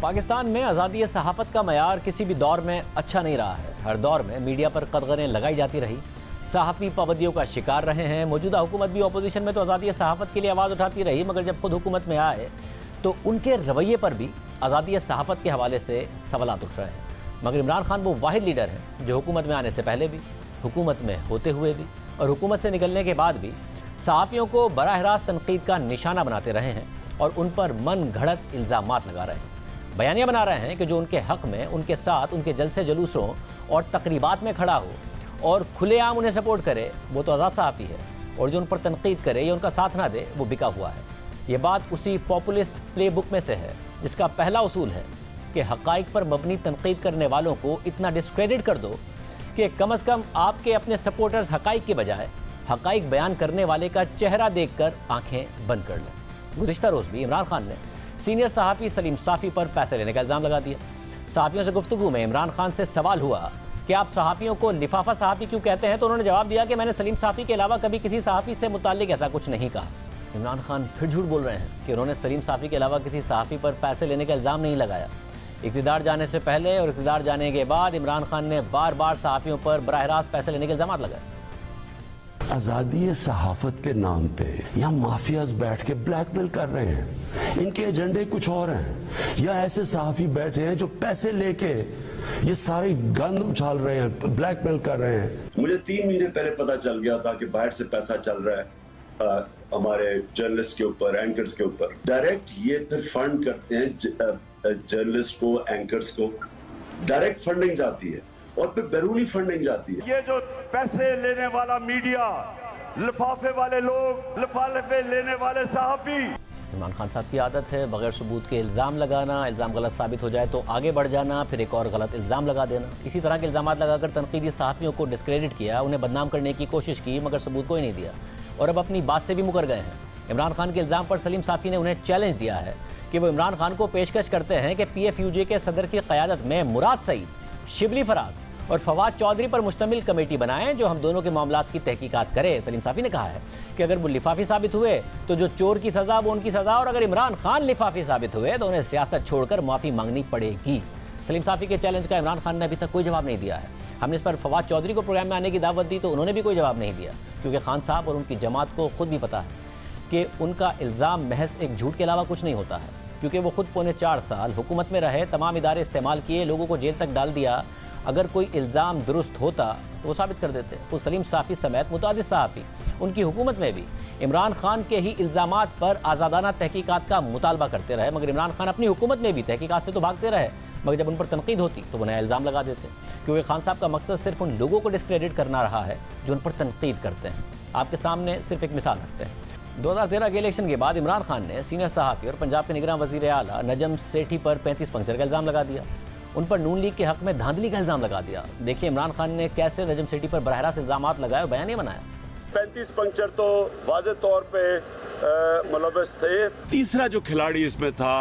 पाकिस्तान में आज़ादी सहाफ़त का मयार किसी भी दौर में अच्छा नहीं रहा है। हर दौर में मीडिया पर कदगरें लगाई जाती रही, सहाफ़ी पाबंदियों का शिकार रहे हैं। मौजूदा हुकूमत भी अपोजिशन में तो आज़ादी सहाफ़त के लिए आवाज़ उठाती रही, मगर जब खुद हुकूमत में आए तो उनके रवैये पर भी आज़ादी सहाफ़त के हवाले से सवालात उठ रहे हैं। मगर इमरान खान वो वाहिद लीडर हैं जो हुकूमत में आने से पहले भी, हुकूमत में होते हुए भी और हुकूमत से निकलने के बाद भी सहाफ़ियों को बराह रास्त तनकीद का निशाना बनाते रहे हैं और उन पर मन घड़त इल्ज़ामात लगा रहे हैं। बयानियाँ बना रहे हैं कि जो उनके हक़ में, उनके साथ, उनके जलसे जुलूसों और तकरीबात में खड़ा हो और खुलेआम उन्हें सपोर्ट करे वो तो आज़ाद सहाफ़ी है, और जो उन पर तनकीद करे या उनका साथ ना दे वो बिका हुआ है। ये बात उसी पॉपुलिस्ट प्ले बुक में से है जिसका पहला उसूल है कि हक़ाइक़ पर मबनी तनकीद करने वालों को इतना डिस्क्रेडिट कर दो कि कम से कम आपके अपने सपोर्टर्स हक़ाइक़ के बजाय हक़ाइक़ बयान करने वाले का चेहरा देखकर आंखें बंद कर लें। गुज़िश्ता रोज़ भी इमरान खान ने सीनियर सहाफ़ी सलीम साफ़ी पर पैसे लेने का इल्ज़ाम लगा दिया। सहाफ़ियों से गुफ्तगू में इमरान खान से सवाल हुआ कि आप सहाफ़ियों को लिफाफा सहाफ़ी क्यों कहते हैं, तो उन्होंने जवाब दिया कि मैंने सलीम साफ़ी के अलावा कभी किसी सहाफ़ी से मुताल्लिक़ ऐसा कुछ नहीं कहा। इमरान खान फिर झूठ बोल रहे हैं कि उन्होंने सलीम साफ़ी के अलावा किसी सहाफ़ी पर पैसे लेने का इल्ज़ाम नहीं लगाया। इक़्तिदार जाने से पहले और इक़्तिदार जाने के बाद इमरान खान ने बार बार सहाफ़ियों पर बराह रास्त पैसे लेने के इल्ज़ाम लगाए। आज़ादी सहाफ़त के नाम पे यहाँ माफियाज बैठ के ब्लैकमेल कर रहे हैं, इनके एजेंडे कुछ और हैं, या ऐसे सहाफ़ी बैठे हैं जो पैसे लेके ये सारी गंद उछाल रहे हैं, ब्लैकमेल कर रहे हैं। मुझे 3 महीने पहले पता चल गया था कि बाहर से पैसा चल रहा है हमारे जर्नलिस्ट के ऊपर, एंकर्स के ऊपर। डायरेक्ट ये फिर फंड करते हैं जर्नलिस्ट को, एंकर्स को डायरेक्ट फंडिंग जाती है और फिर बैरूनी फंडिंग जाती है। ये जो पैसे लेने वाला मीडिया, लिफाफे वाले लोग, लिफाफे लेने वाले सहाफ़ी। इमरान खान साहब की आदत है बगैर सबूत के इल्ज़ाम लगाना, इल्ज़ाम गलत साबित हो जाए तो आगे बढ़ जाना, फिर एक और गलत इल्ज़ाम लगा देना। इसी तरह के इल्ज़ाम लगाकर तनकीदी सहाफ़ियों को डिस्क्रेडिट किया, उन्हें बदनाम करने की कोशिश की, मगर सबूत कोई नहीं दिया और अब अपनी बात से भी मुकर गए हैं। इमरान खान के इल्ज़ाम पर सलीम साफ़ी ने उन्हें चैलेंज दिया है कि वो इमरान खान को पेशकश करते हैं कि PFUJ के सदर की क़यादत में मुराद सईद, शिबली फराज और फवाद चौधरी पर मुश्तमिल कमेटी बनाएं जो हम दोनों के मामलात की तहकीकात करे। सलीम साफ़ी ने कहा है कि अगर वो लिफाफी साबित हुए तो जो चोर की सज़ा वो उनकी सज़ा, और अगर इमरान खान लिफाफी साबित हुए तो उन्हें सियासत छोड़कर माफ़ी मांगनी पड़ेगी। सलीम साफ़ी के चैलेंज का इमरान खान ने अभी तक कोई जवाब नहीं दिया है। हमने इस पर फवाद चौधरी को प्रोग्राम में आने की दावत दी तो उन्होंने भी कोई जवाब नहीं दिया, क्योंकि खान साहब और उनकी जमात को खुद भी पता है कि उनका इल्ज़ाम महज एक झूठ के अलावा कुछ नहीं होता है, क्योंकि वो खुद पौने 4 साल हुकूमत में रहे, तमाम इदारे इस्तेमाल किए, लोगों को जेल तक डाल दिया। अगर कोई इल्ज़ाम दुरुस्त होता तो वो साबित कर देते। तो सलीम साफ़ी समेत मुतादिद सहाफ़ी उनकी हुकूमत में भी इमरान खान के ही इल्ज़ामात पर आज़ादाना तहकीकात का मुतालबा करते रहे, मगर इमरान खान अपनी हुकूमत में भी तहकीकात से तो भागते रहे, मगर जब उन पर तनकीद होती तो वो नया इल्ज़ाम लगा देते, क्योंकि खान साहब का मकसद सिर्फ उन लोगों को डिस्क्रेडिट करना रहा है जो उन पर तनकीद करते हैं। आपके सामने सिर्फ एक मिसाल रखते हैं। 2013 के इलेक्शन के बाद इमरान खान ने सीनियर सहाफ़ी और पंजाब के निगरान वज़ीर आला नजम सेठी पर 35 पंक्चर का इल्ज़ाम लगा दिया। उन पर नून लीग के हक़ में धांधली का इल्ज़ाम लगा दिया। देखिए इमरान खान ने कैसे नजम सेठी पर बराह रास्त इल्ज़ामात लगाए और बयान बनाया। 35 पंक्चर तो वाज़े तौर पे मुलव्वस थे। तीसरा जो खिलाड़ी इसमें था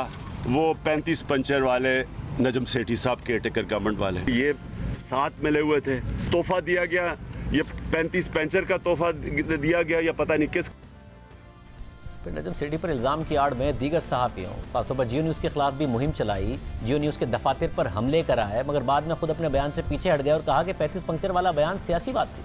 वो 35 पंचर वाले नजम सेठी साहब, केयर टेकर गवर्नमेंट वाले, ये साथ मिले हुए थे। तोहफा दिया गया, ये 35 पंचर का तोहफा दिया गया या पता नहीं किस। फिर नजम सेठी पर इल्ज़ाम की आड़ में दीगर सहाफ़ियों, खासतौर पर जियो न्यूज़ के खिलाफ भी मुहिम चलाई, जियो न्यूज़ के दफातर पर हमले कराए, मगर बाद में खुद अपने बयान से पीछे हट गया और कहा कि 35 पंक्चर वाला बयान सियासी बात थी।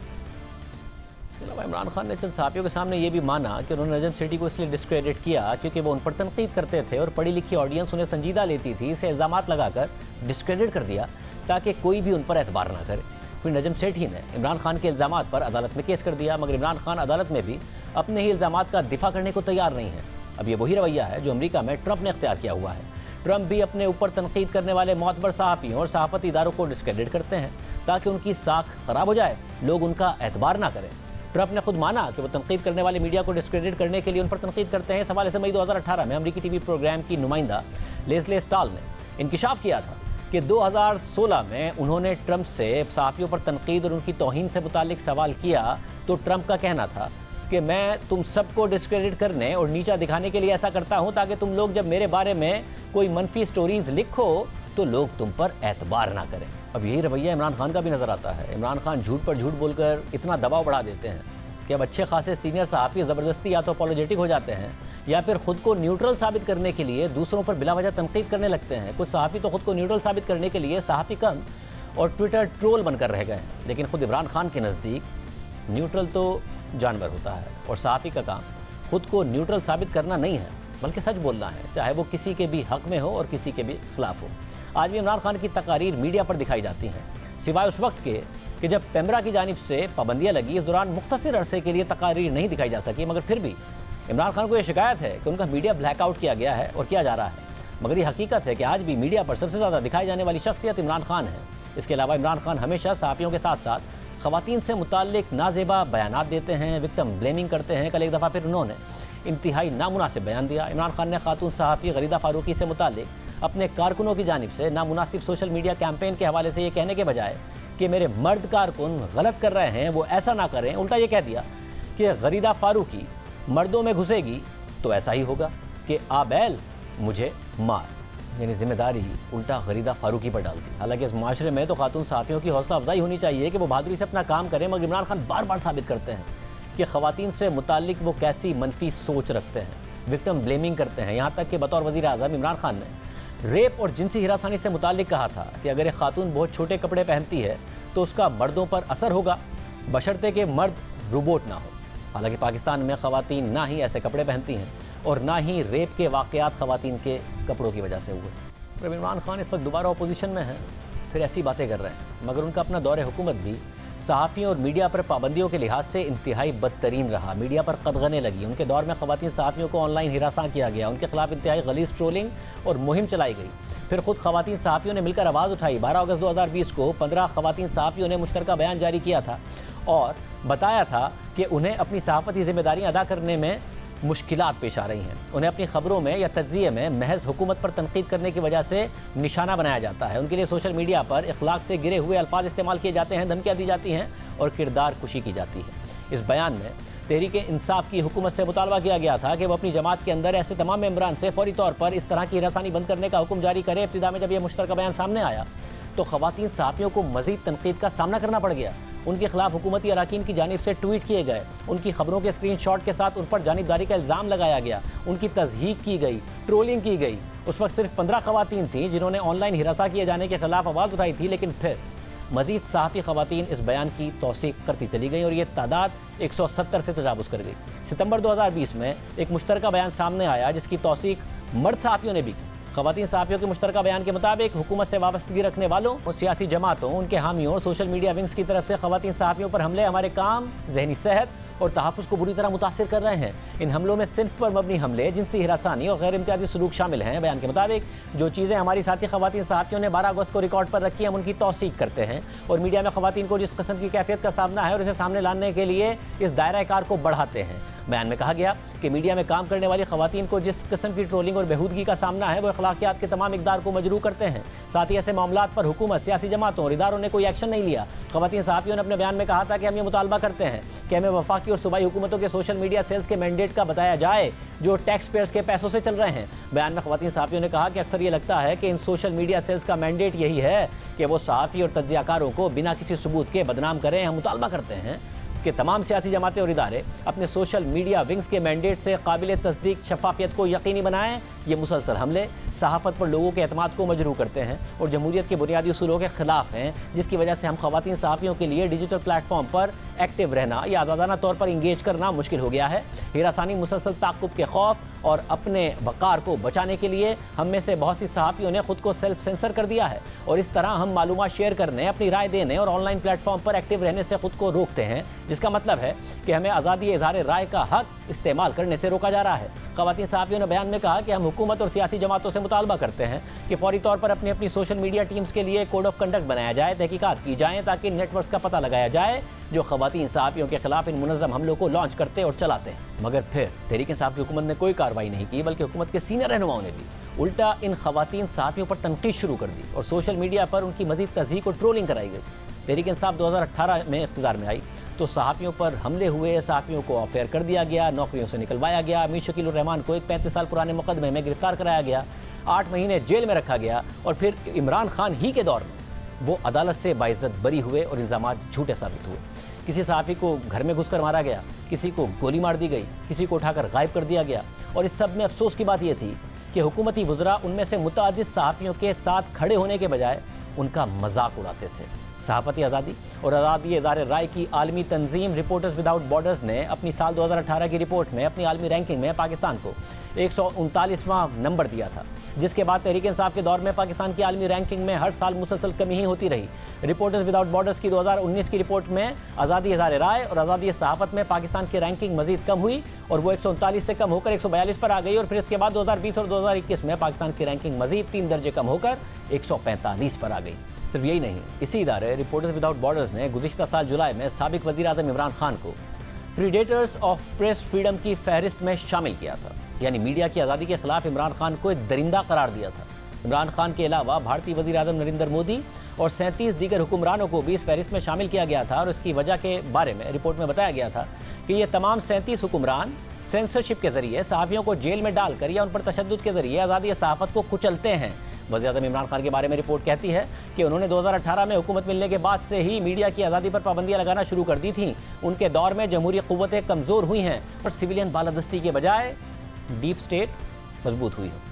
इसके अलावा इमरान खान ने चंद सहाफ़ियों के सामने ये भी माना कि उन्होंने नजम सेठी को इसलिए डिस्क्रेडिट किया क्योंकि वो उन पर तनकीद करते थे और पढ़ी लिखी ऑडियंस उन्हें संजीदा लेती थी, इसे इल्ज़ामात लगाकर डिस्क्रेडिट कर दिया ताकि कोई भी उन पर एतबार ना करे। फिर नजम सेठी ने इमरान खान के इल्ज़ामात पर अदालत में केस कर दिया, मगर इमरान खान अदालत में भी अपने ही इल्ज़ामात का दिफा करने को तैयार नहीं है। अब ये वही रवैया है जो अमेरिका में ट्रंप ने इख्तियार किया हुआ है। ट्रंप भी अपने ऊपर तनकीद करने वाले मोतबर सहाफ़ियों और सहाफ़ती इदारों को डिस्क्रेडिट करते हैं ताकि उनकी साख ख़राब हो जाए, लोग उनका एतबार ना करें। ट्रंप ने खुद माना कि वो तनकीद करने वाले मीडिया को डिस्क्रेडिट करने के लिए उन पर तनकीद करते हैं। इस हवाले से मई 2018 में अमरीकी TV प्रोग्राम की नुमाइंदा लेस्ले स्टाल ने इंकिशाफ किया था कि 2016 में उन्होंने ट्रंप से सहाफ़ियों पर तनकीद और उनकी तौहीन से मुतालिक सवाल किया तो ट्रंप का कहना था कि मैं तुम सबको डिस्क्रेडिट करने और नीचा दिखाने के लिए ऐसा करता हूं ताकि तुम लोग जब मेरे बारे में कोई मनफी स्टोरीज लिखो तो लोग तुम पर एतबार ना करें। अब यही रवैया इमरान खान का भी नज़र आता है। इमरान खान झूठ पर झूठ बोलकर इतना दबाव बढ़ा देते हैं कि अब अच्छे खासे सीनियर सहाफ़ी ज़बरदस्ती या तो अपॉलोजेटिक हो जाते हैं या फिर खुद को न्यूट्रल साबित करने के लिए दूसरों पर बिला वजह तनकीद करने लगते हैं। कुछ सहाफ़ी तो खुद को न्यूट्रल साबित करने के लिए सहाफ़ी कम और ट्विटर ट्रोल बनकर रह गए। लेकिन खुद इमरान खान के नज़दीक न्यूट्रल तो जानवर होता है और सहाफ़ी का काम खुद को न्यूट्रल साबित करना नहीं है, बल्कि सच बोलना है, चाहे वो किसी के भी हक़ में हो और किसी के भी खिलाफ हो। आज भी इमरान खान की तकारीर मीडिया पर दिखाई जाती हैं, सिवाय उस वक्त के कि जब पेमरा की जानिब से पाबंदियाँ लगी। इस दौरान मुख्तसर अरसे के लिए तकारीर नहीं दिखाई जा सकी, मगर फिर भी इमरान खान को यह शिकायत है कि उनका मीडिया ब्लैकआउट किया गया है और किया जा रहा है। मगर ये हकीकत है कि आज भी मीडिया पर सबसे ज़्यादा दिखाई जाने वाली शख्सियत इमरान खान है। इसके अलावा इमरान खान हमेशा सहाफ़ियों के साथ साथ ख़वातीन से मुताल्लिक नाजेबा बयानात देते हैं, विक्टिम ब्लेमिंग करते हैं। कल एक दफ़ा फिर उन्होंने इंतहाई नामुनासिब बयान दिया। इमरान खान ने खातून सहाफ़ी गरीदा फारूकी से मुताल्लिक अपने कारकुनों की जानिब से नामुनासिब सोशल मीडिया कैंपेन के हवाले से ये कहने के बजाय कि मेरे मर्द कारकुन गलत कर रहे हैं, वो ऐसा ना करें, उल्टा ये कह दिया कि गरीदा फारूकी मर्दों में घुसेगी तो ऐसा ही होगा कि आबैल मुझे मार, यानी जिम्मेदारी उल्टा गरीदा फारूकी पर डाल दी। हालांकि इस माशरे में तो खातून सहाफ़ियों की हौसला अफजाई होनी चाहिए कि वो बहादुरी से अपना काम करें, मगर इमरान खान बार बार साबित करते हैं कि ख़वातीन से मुताल्लिक वो कैसी मनफी सोच रखते हैं, विक्टिम ब्लेमिंग करते हैं। यहाँ तक कि बतौर वज़ीर आज़म इमरान खान ने रेप और जिनसी हिरासानी से मुताल्लिक कहा था कि अगर एक खातून बहुत छोटे कपड़े पहनती है तो उसका मर्दों पर असर होगा, बशर्ते कि मर्द रोबोट ना हो। हालांकि पाकिस्तान में ख़वातीन ना ही ऐसे कपड़े पहनती हैं और ना ही रेप के वाक़यात ख़वातीन के कपड़ों की वजह से हुए। पर इमरान खान इस वक्त दोबारा अपोजिशन में हैं, फिर ऐसी बातें कर रहे हैं, मगर उनका अपना दौर हुकूमत भी सहाफ़ियों और मीडिया पर पाबंदियों के लिहाज से इंतहाई बदतरीन रहा। मीडिया पर कदगने लगी। उनके दौर में ख़वातीन सहाफ़ियों को ऑनलाइन हिरासां किया गया, उनके खिलाफ इंतहाई गलीज़ ट्रोलिंग और मुहिम चलाई गई। फिर खुद ख़वातीन सहाफ़ियों ने मिलकर आवाज़ उठाई। 12 अगस्त 2020 को 15 ख़वातीन सहाफ़ियों ने मुश्तरका बयान जारी किया था और बताया था कि उन्हें अपनी सहाफ़ती ज़िम्मेदारियाँ अदा करने में मुश्किलात पेश आ रही हैं। उन्हें अपनी खबरों में या तज्ज़िये में महज हुकूमत पर तनकीद करने की वजह से निशाना बनाया जाता है। उनके लिए सोशल मीडिया पर इखलाक से गिरे हुए अल्फाज इस्तेमाल किए जाते हैं, धमकियाँ दी जाती हैं और किरदार कुशी की जाती है। इस बयान में तहरीक-ए-इंसाफ की हुकूमत से मुतालबा किया गया था कि वो अपनी जमात के अंदर ऐसे तमाम मेंबरान से फौरी तौर पर इस तरह की हिरासानी बंद करने का हुक्म जारी करे। इब्तिदा में जब यह मुश्तरका बयान सामने आया तो ख़वातीन सहाफ़ियों को मज़ीद तनकीद का सामना करना पड़ गया। उनके खिलाफ हुकूमती अराकीन की जानिब से ट्वीट किए गए, उनकी खबरों के स्क्रीनशॉट के साथ उन पर जानिबदारी का इल्ज़ाम लगाया गया, उनकी तज़हीक की गई, ट्रोलिंग की गई। उस वक्त सिर्फ 15 ख़वातीन थीं जिन्होंने ऑनलाइन हिरासा किए जाने के खिलाफ आवाज़ उठाई थी, लेकिन फिर मज़ीद सहाफ़ी ख़वातीन इस बयान की तौसीक़ करती चली गई और ये तादाद 170 से तजावुज़ कर गई। सितंबर 2020 में एक मुश्तरका बयान सामने आया जिसकी तौसीक़ मर्द सहाफ़ियों ने भी की। ख़वातीन सहाफ़ियों के मुश्तरका बयान के मुताबिक हुकूमत से वाबस्तगी रखने वालों और सियासी जमातों, उनके हामियों और सोशल मीडिया विंग्स की तरफ से ख़वातीन सहाफ़ियों पर हमले हमारे काम, ज़हनी सेहत और तहफ़्फ़ुज़ को बुरी तरह मुतासिर कर रहे हैं। इन हमलों में सिन्फ पर मबनी हमले, जिनसी हिरासानी और गैर इम्तियाज़ी सलूक शामिल हैं। बयान के मुताबिक जो चीज़ें हमारी साथी ख़वातीन सहाफ़ियों ने 12 अगस्त को रिकॉर्ड पर रखी, हम उनकी तौसीक़ करते हैं और मीडिया में ख़वातीन को जिस किस्म की कैफियत का सामना है और इसे सामने लाने के लिए इस दायरा कार को बढ़ाते हैं। बयान में कहा गया कि मीडिया में काम करने वाली ख़वातीन को जिस किस्म की ट्रोलिंग और बेहूदगी का सामना है वो अखलाकियात के तमाम इक़दार को मजरू करते हैं। साथ ही ऐसे मामलात पर हुकूमत, सियासी जमातों और इदारों ने कोई एक्शन नहीं लिया। ख़वातीन सहाफ़ियों ने अपने बयान में कहा था कि हम ये मुतालबा करते हैं कि हमें वफाकी और सूबाई हुकूमतों के सोशल मीडिया सेल्स के मैंडेट का बताया जाए जो टैक्स पेयर्स के पैसों से चल रहे हैं। बयान में ख़वातीन सहाफ़ियों ने कहा कि अक्सर ये लगता है कि इन सोशल मीडिया सेल्स का मैंडेट यही है कि वो सहाफ़ी और तज्ज़ियाकारों को बिना किसी सबूत के बदनाम करें। हम मुतालबा करते हैं कि तमाम सियासी जमातें और इदारे अपने सोशल मीडिया विंग्स के मैंडेट से काबिल तस्दीक शफाफियत को यकीनी बनाएं। ये मुसलसल हमले सहाफ़त पर लोगों के एतमाद को मजरू करते हैं और जमहूरियत के बुनियादी उसूलों के ख़िलाफ़ हैं, जिसकी वजह से हम ख़वातीन सहाफ़ियों के लिए डिजिटल प्लेटफॉर्म पर एक्टिव रहना या आज़ादाना तौर पर इंगेज करना मुश्किल हो गया है। हिरासानी, मुसलसल ताक़ुब के खौफ और अपने वक़ार को बचाने के लिए हम में से बहुत सी सहाफ़ियों ने ख़ुद को सेल्फ सेंसर कर दिया है और इस तरह हम मालूमात शेयर करने, अपनी राय देने और ऑनलाइन प्लेटफॉर्म पर एक्टिव रहने से ख़ुद को रोकते हैं, जिसका मतलब है कि हमें आज़ादी इज़हार राय का हक़ इस्तेमाल करने से रोका जा रहा है। ख़वातीन सहाफ़ियों ने बयान में कहा कि हम हुकूमत और सियासी जमातों से मुतालबा करते हैं कि फौरी तौर पर अपनी अपनी सोशल मीडिया टीम्स के लिए कोड ऑफ कंडक्ट बनाया जाए, तहकीकात की जाएँ ताकि नेटवर्क्स का पता लगाया जाए जो ख़वातीन सहाफ़ियों के खिलाफ इन मुनज़्ज़म हमलों को लॉन्च करते और चलाते हैं। मगर फिर तहरीक-ए-इंसाफ की हुकूमत ने कोई कार्रवाई नहीं की, बल्कि हुकूमत के सीनियर रहनुमाओं ने भी उल्टा इन ख़वातीन सहाफ़ियों पर तनकीद शुरू कर दी और सोशल मीडिया पर उनकी मज़ीद तज़हीक और ट्रोलिंग कराई गई। तहरीक-ए-इंसाफ 2018 में इक़्तिदार में आई तो सहाफ़ियों पर हमले हुए, सहाफ़ियों को ऑफ एयर कर दिया गया, नौकरियों से निकलवाया गया। मीर शकील उर रहमान को एक 35 साल पुराने मुकदमे में गिरफ्तार कराया गया, 8 महीने जेल में रखा गया और फिर इमरान खान ही के दौर में वो अदालत से बाइज़्ज़त बरी हुए और इल्ज़ामात झूठे साबित हुए। किसी सहाफ़ी को घर में घुसकर मारा गया, किसी को गोली मार दी गई, किसी को उठाकर गायब कर दिया गया। और इस सब में अफसोस की बात यह थी कि हुकूमती वज़रा उनमें से मुतअद्दिद सहाफ़ियों के साथ खड़े होने के बजाय उनका मजाक उड़ाते थे। सहाफ़ती आज़ादी और आज़ादी इज़हार राय की आलमी तंजीम रिपोर्टर्स विदाउट बॉर्डर्स ने अपनी साल 2018 की रिपोर्ट में अपनी आलमी रैंकिंग में पाकिस्तान को 139वां नंबर दिया था, जिसके बाद तहरीक इंसाफ के दौर में पाकिस्तान की आलमी रैंकिंग में हर साल मुसलसल कमी ही होती रही। रिपोर्टर्स विदाउट बॉर्डर्स की 2019 की रिपोर्ट में आज़ादी इज़हार राय और आज़ादी सहाफ़त में पाकिस्तान की रैंकिंग मजीद कम हुई और वो 139 से कम होकर 142 पर आ गई। और फिर इसके बाद 2020 और 2021 में पाकिस्तान की रैंकिंग मजीद 3 दर्जे कम होकर 145 पर आ गई। सिर्फ यही नहीं, इसी इदारे रिपोर्टर्स विदाउट बॉर्डर्स ने गुज़िश्ता साल जुलाई में साबिक वज़ीर आज़म इमरान खान को प्रीडेटर्स ऑफ प्रेस फ्रीडम की फहरिस्त में शामिल किया था, यानी मीडिया की आज़ादी के खिलाफ इमरान खान को एक दरिंदा करार दिया था। इमरान खान के अलावा भारतीय वज़ीर आज़म नरेंद्र मोदी और 37 दीगर हुक्मरानों को भी इस फहरिस्त में शामिल किया गया था। और इसकी वजह के बारे में रिपोर्ट में बताया गया था कि ये तमाम 37 हुक्मरान सेंसरशिप के जरिए सहाफ़ियों को जेल में डालकर या उन पर तशद्दुद के जरिए आज़ादी सहाफ़त को कुचलते हैं। वज़ीर आज़म इमरान खान के बारे में रिपोर्ट कहती है कि उन्होंने 2018 में हुकूमत मिलने के बाद से ही मीडिया की आज़ादी पर पाबंदियां लगाना शुरू कर दी थीं। उनके दौर में जमहूरी क़ुव्वतें कमज़ोर हुई हैं और सिविलियन बालादस्ती के बजाय डीप स्टेट मजबूत हुई है।